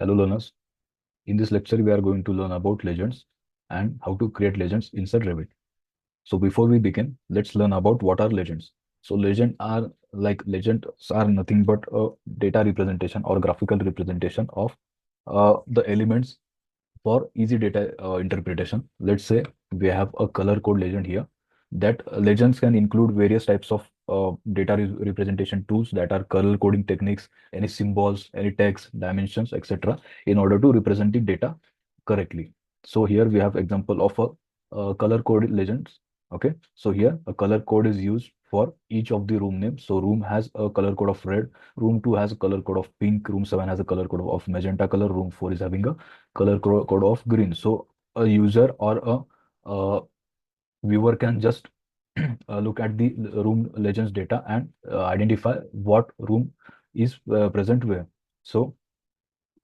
Hello learners, in this lecture we are going to learn about legends and how to create legends inside Revit. So before we begin, let's learn about what are legends. So legends are nothing but a data representation or graphical representation of the elements for easy data interpretation. Let's say we have a color code legend here. That legends can include various types of data representation tools that are color coding techniques, any symbols, any text, dimensions, etc. in order to represent the data correctly. So here we have example of a color code legends. Okay, so here a color code is used for each of the room names. So room has a color code of red, room 2 has a color code of pink, room 7 has a color code of magenta color, room 4 is having a color code of green. So a user or a viewer can just look at the room legends data and identify what room is present where. So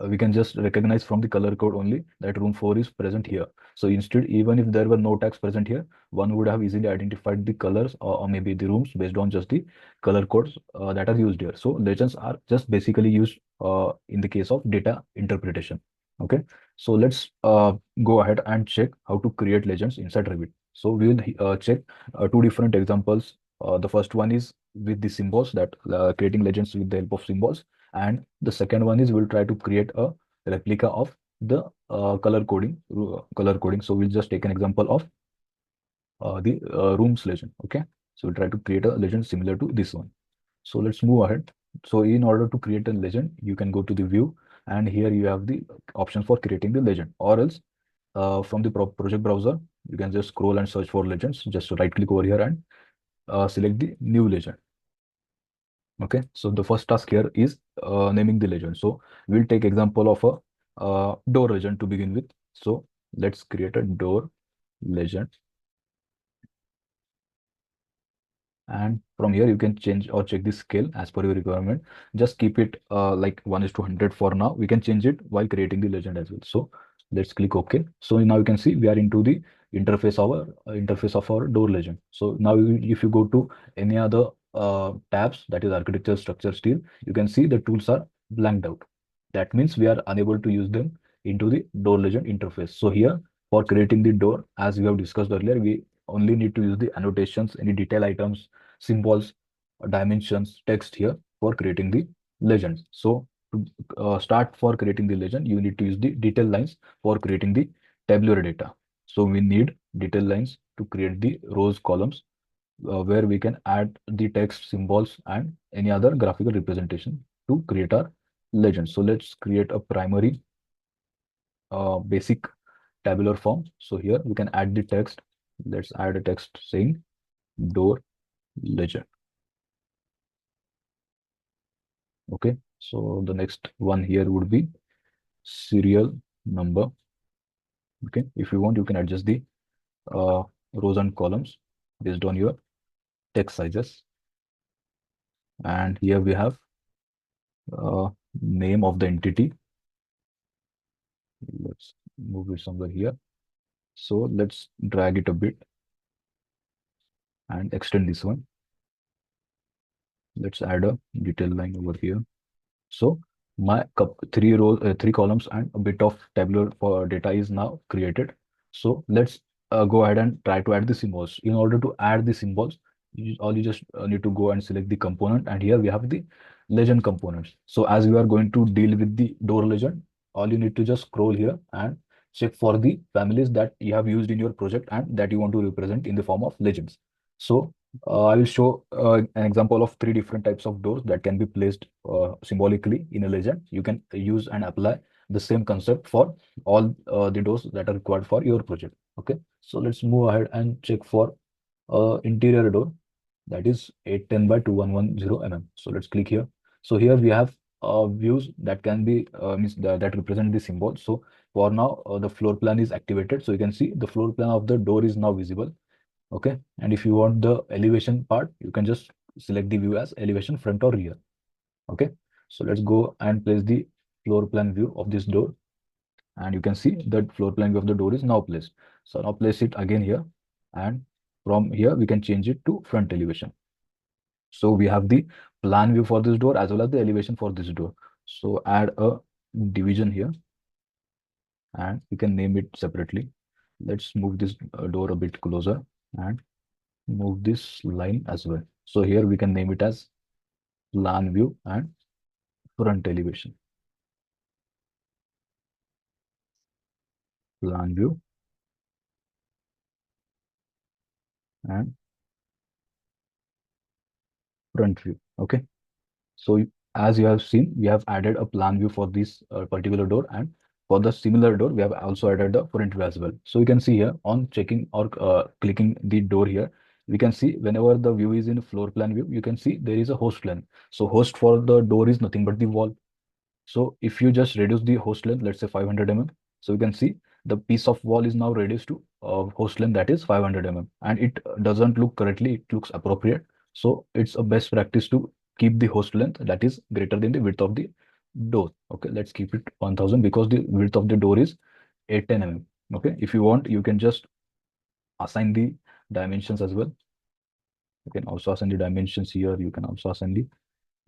we can just recognize from the color code only that room 4 is present here. So instead, even if there were no tags present here, one would have easily identified the colors or maybe the rooms based on just the color codes that are used here. So legends are just basically used in the case of data interpretation. Okay, so let's go ahead and check how to create legends inside Revit. So we will check two different examples. The first one is with the symbols, that creating legends with the help of symbols, and the second one is we'll try to create a replica of the color coding. So we'll just take an example of the rooms legend. Okay, so we'll try to create a legend similar to this one. So let's move ahead. So in order to create a legend, you can go to the view, and here you have the options for creating the legend, or else from the project browser you can just scroll and search for legends. Just right click over here and select the new legend. Okay, so the first task here is naming the legend. So we'll take example of a door legend to begin with. So let's create a door legend, and from here you can change or check the scale as per your requirement. Just keep it like 1:100 for now. We can change it while creating the legend as well. So let's click OK. So now you can see we are into the interface of our door legend. So now if you go to any other tabs, that is architecture, structure, steel, you can see the tools are blanked out. That means we are unable to use them into the door legend interface. So here for creating the door, as we have discussed earlier, we only need to use the annotations, any detail items, symbols, dimensions, text here for creating the legends. So to start for creating the legend, you need to use the detail lines for creating the tabular data. So we need detail lines to create the rows, columns, where we can add the text, symbols, and any other graphical representation to create our legend. So let's create a primary basic tabular form. So here we can add the text. Let's add a text saying door legend. Okay, so the next one here would be serial number. Okay, if you want, you can adjust the rows and columns based on your text sizes. And here we have name of the entity. Let's move it somewhere here. So let's drag it a bit and extend this one. Let's add a detail line over here. So my three rows, three columns, and a bit of tabular for data is now created. So let's go ahead and try to add the symbols. In order to add the symbols, you just need to go and select the component, and here we have the legend components. So as we are going to deal with the door legend, all you need to just scroll here and check for the families that you have used in your project and that you want to represent in the form of legends. So I will show an example of three different types of doors that can be placed symbolically in a legend. You can use and apply the same concept for all the doors that are required for your project. Okay, so let's move ahead and check for interior door, that is 810 by 2110 mm. So let's click here. So here we have views that can be that represent the symbol. So for now the floor plan is activated. So you can see the floor plan of the door is now visible. Okay, and if you want the elevation part, you can just select the view as elevation front or rear. Okay, so let's go and place the floor plan view of this door, and you can see that floor plan view of the door is now placed. So now place it again here, and from here we can change it to front elevation. So we have the plan view for this door as well as the elevation for this door. So add a division here, and we can name it separately. Let's move this door a bit closer and move this line as well. So here we can name it as plan view and front elevation. Plan view and front view. Okay. So as you have seen, we have added a plan view for this particular door, and for the similar door, we have also added the front view as well. So you can see here on checking or clicking the door here, we can see whenever the view is in floor plan view, you can see there is a host plan. So host for the door is nothing but the wall. So if you just reduce the host length, let's say 500 mm, so you can see the piece of wall is now reduced to host length that is 500 mm, and it doesn't look correctly, it looks appropriate. So it's a best practice to keep the host length that is greater than the width of the door. Okay, let's keep it 1000 because the width of the door is 810 mm. Okay, if you want, you can just assign the dimensions as well. You can also assign the dimensions here. You can also assign the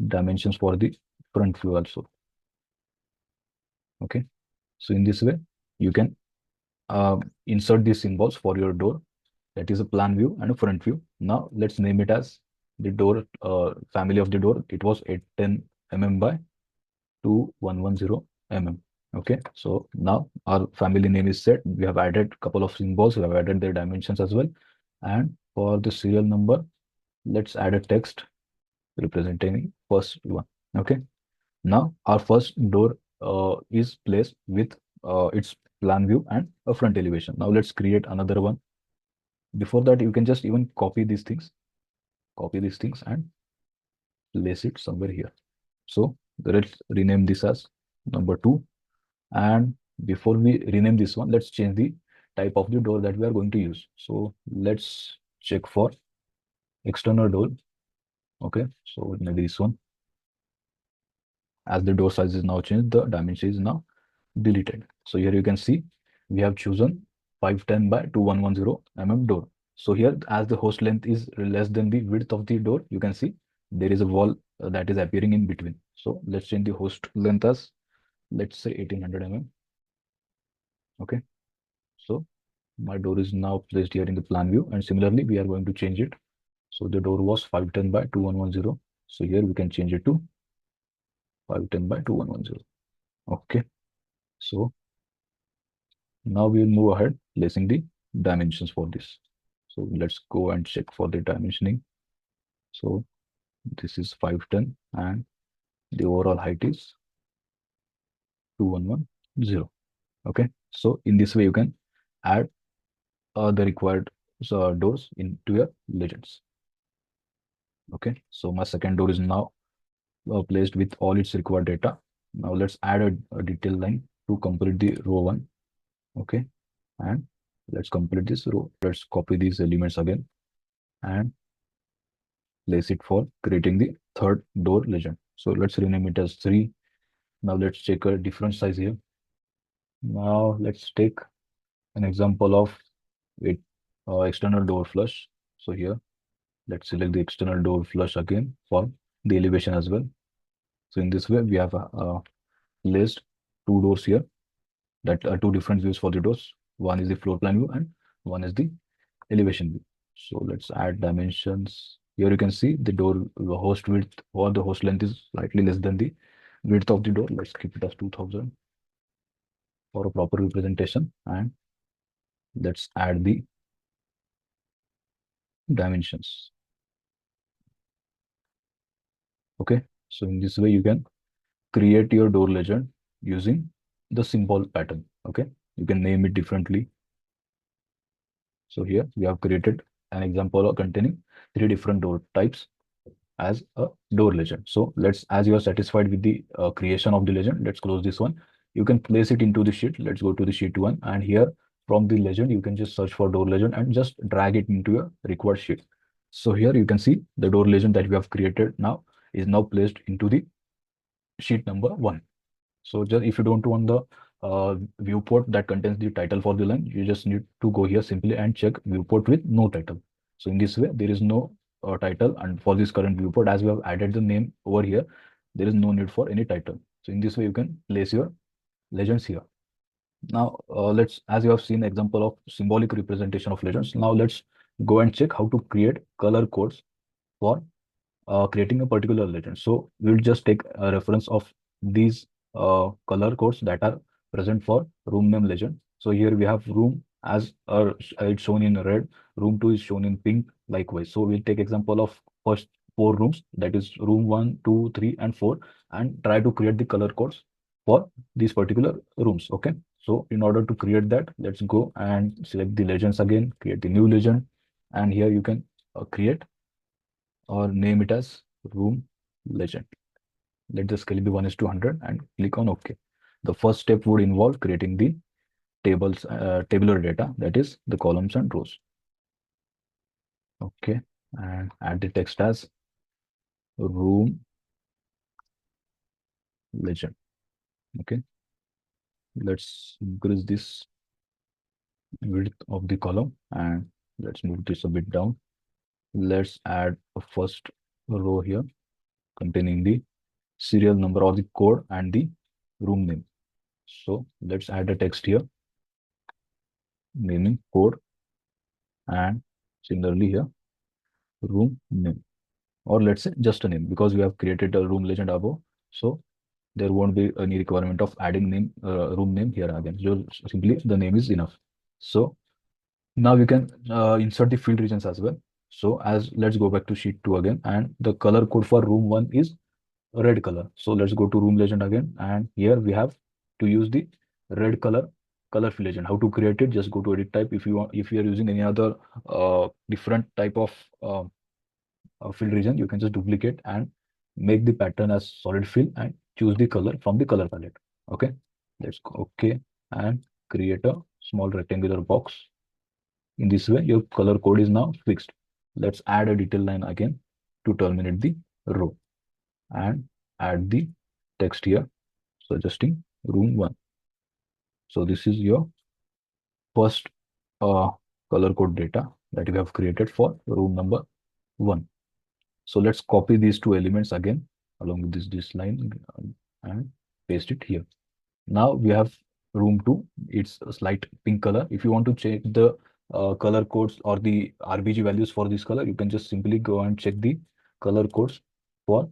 dimensions for the front view also. Okay, so in this way, you can insert these symbols for your door. That is a plan view and a front view. Now let's name it as the door family of the door. It was 810 mm by 2110 mm. Okay, so now our family name is set. We have added a couple of symbols. We have added their dimensions as well. And for the serial number, let's add a text representing first one. Okay, now our first door is placed with its plan view and a front elevation. Now let's create another one. Before that, you can just even copy these things and place it somewhere here. So let's rename this as number 2. And before we rename this one, let's change the type of the door that we are going to use. So let's check for external door. Okay, so maybe this one. As the door size is now changed, the dimension is now deleted. So here you can see we have chosen 510 by 2110 mm door. So here, as the host length is less than the width of the door, you can see there is a wall that is appearing in between. So let's change the host length as, let's say, 1800 mm. Okay, so my door is now placed here in the plan view, and similarly we are going to change it. So the door was 510 by 2110. So here we can change it to 510 by 2110. Okay, so now we will move ahead placing the dimensions for this. So let's go and check for the dimensioning. So this is 510 and the overall height is 2110. Okay, so in this way you can add the required doors into your legends. Okay, so my second door is now placed with all its required data. Now let's add a detail line to complete the row 1. Okay, and let's complete this row. Let's copy these elements again and place it for creating the third door legend. So let's rename it as 3. Now let's check a different size here. Now let's take an example of it, external door flush. So here, let's select the external door flush again for the elevation as well. So in this way, we have placed 2 doors here, that are 2 different views for the doors. One is the floor plan view and one is the elevation view. So let's add dimensions. Here you can see the door, the host width or the host length is slightly less than the width of the door. Let's keep it as 2000 for a proper representation, and let's add the dimensions. Okay, so in this way you can create your door legend using the symbol pattern. Okay, you can name it differently. So here we have created an example containing 3 different door types as a door legend. So let's, as you are satisfied with the creation of the legend, let's close this one. You can place it into the sheet. Let's go to the sheet 1, and here from the legend you can just search for door legend and just drag it into your required sheet. So here you can see the door legend that we have created now is now placed into the sheet number 1. So just if you don't want the viewport that contains the title for the line, you just need to go here simply and check viewport with no title. So in this way, there is no title, and for this current viewport, as we have added the name over here, there is no need for any title. So in this way, you can place your legends here. Now, as you have seen example of symbolic representation of legends, now let's go and check how to create color codes for creating a particular legend. So we'll just take a reference of these color codes that are present for room name legend. So here we have room as it's shown in red, room 2 is shown in pink likewise. So we'll take example of first four rooms, that is room 1, 2, 3 and 4, and try to create the color codes for these particular rooms. Okay. So in order to create that, let's go and select the legends again, create the new legend, and here you can create or name it as room legend. Let the scale be 1:100 and click on OK. The first step would involve creating the tabular data, that is the columns and rows. Okay, and add the text as room legend. Okay, let's increase this width of the column and let's move this a bit down. Let's add a first row here containing the serial number or the code and the room name. So let's add a text here, naming code, and similarly here room name, or let's say just a name, because we have created a room legend above, so there won't be any requirement of adding name room name here again. Just simply the name is enough. So now you can insert the field regions as well. So as let's go back to sheet 2 again, and the color code for room 1 is red color. So let's go to room legend again, and here we have to use the red color fill legend. How to create it? Just go to edit type. If you want, if you are using any other different type of fill region, you can just duplicate and make the pattern as solid fill and choose the color from the color palette. Okay, let's go OK and create a small rectangular box. In this way, your color code is now fixed. Let's add a detail line again to terminate the row and add the text here suggesting room 1. So this is your first uh, color code data that we have created for room number 1. So let's copy these two elements again along with this line and paste it here. Now we have room 2. It's a slight pink color. If you want to check the color codes or the RBG values for this color, you can just simply go and check the color codes for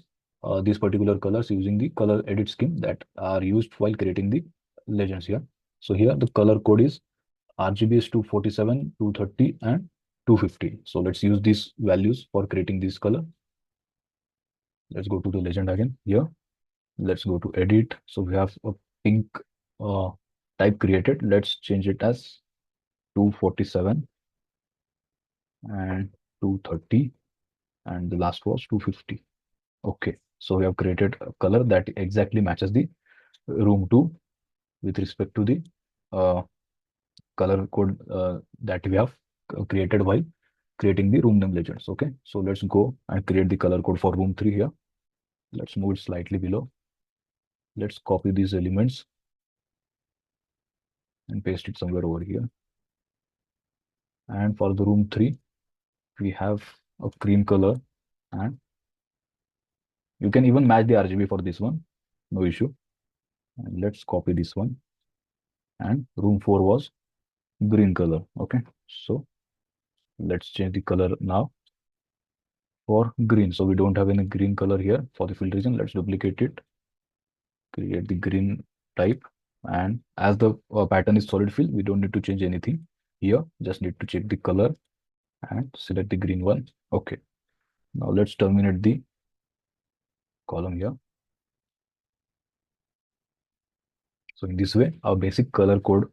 these particular colors using the color edit scheme that are used while creating the legends here. So here the color code is RGB is 247, 230 and 250. So let's use these values for creating this color. Let's go to the legend again here. Let's go to edit. So we have a pink uh, type created. Let's change it as 247 and 230, and the last was 250. Okay, so we have created a color that exactly matches the room 2 with respect to the uh, color code that we have created while creating the room name legends. Okay, so let's go and create the color code for room 3 here. Let's move it slightly below. Let's copy these elements and paste it somewhere over here. And for the room 3, we have a cream color, and you can even match the RGB for this one, no issue. And let's copy this one. And room 4 was green color. Okay, so let's change the color now for green. So we don't have any green color here for the field region. Let's duplicate it, create the green type, and as the pattern is solid fill, we don't need to change anything here. Just need to check the color and select the green one. Okay, now let's terminate the column here. So in this way, our basic color code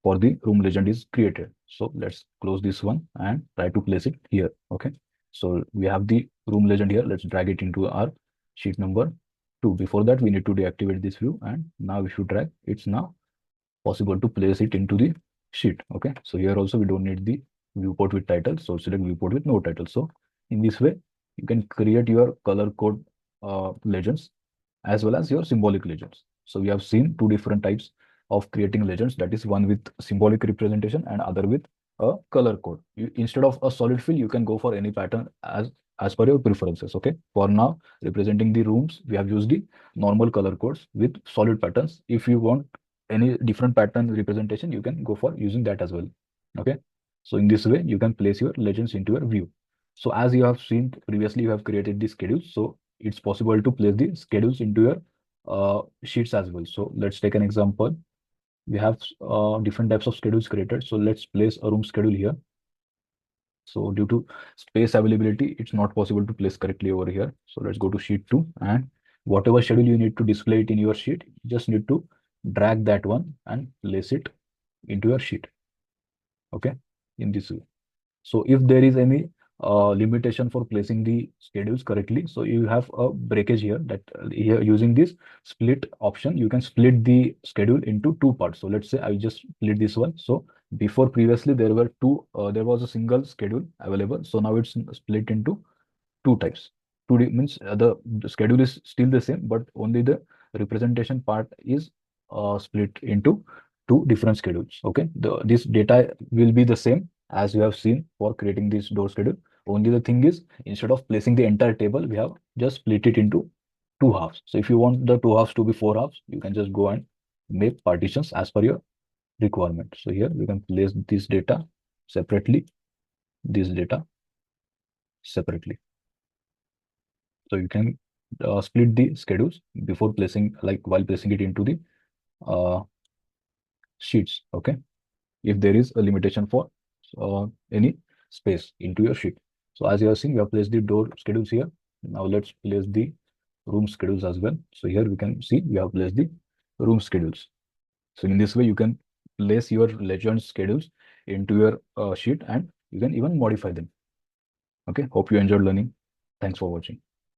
for the room legend is created. So let's close this one and try to place it here. Okay, so we have the room legend here. Let's drag it into our sheet number 2. Before that, we need to deactivate this view, and now if you drag, it's now possible to place it into the sheet. Okay, so here also we don't need the viewport with title, so select viewport with no title. So in this way, you can create your color code legends as well as your symbolic legends. So we have seen two different types of creating legends, that is one with symbolic representation and other with a color code. Instead of a solid fill, you can go for any pattern as per your preferences. Okay. For now, representing the rooms, we have used the normal color codes with solid patterns. If you want any different pattern representation, you can go for using that as well. Okay. So in this way, you can place your legends into your view. So as you have seen previously, you have created the schedules. So it's possible to place the schedules into your sheets as well. So let's take an example. We have different types of schedules created. So let's place a room schedule here. So due to space availability, it's not possible to place correctly over here. So let's go to sheet 2, and whatever schedule you need to display it in your sheet, you just need to drag that one and place it into your sheet. Okay, in this way. So if there is any limitation for placing the schedules correctly, so you have a breakage here that here using this split option, you can split the schedule into two parts. So let's say I just split this one. So before previously there were two, there was a single schedule available. So now it's split into two types. 2D means the schedule is still the same, but only the representation part is split into two different schedules. Okay, this data will be the same as you have seen for creating this door schedule. Only the thing is, instead of placing the entire table, we have just split it into two halves. So if you want the two halves to be four halves, you can just go and make partitions as per your requirement. So here we can place this data separately, this data separately. So you can split the schedules before placing, like while placing it into the uh, sheets. Okay, if there is a limitation for any space into your sheet. So as you have seen, we have placed the door schedules here. Now let's place the room schedules as well. So here we can see we have placed the room schedules. So in this way, you can place your legend schedules into your sheet, and you can even modify them. Okay, hope you enjoyed learning. Thanks for watching.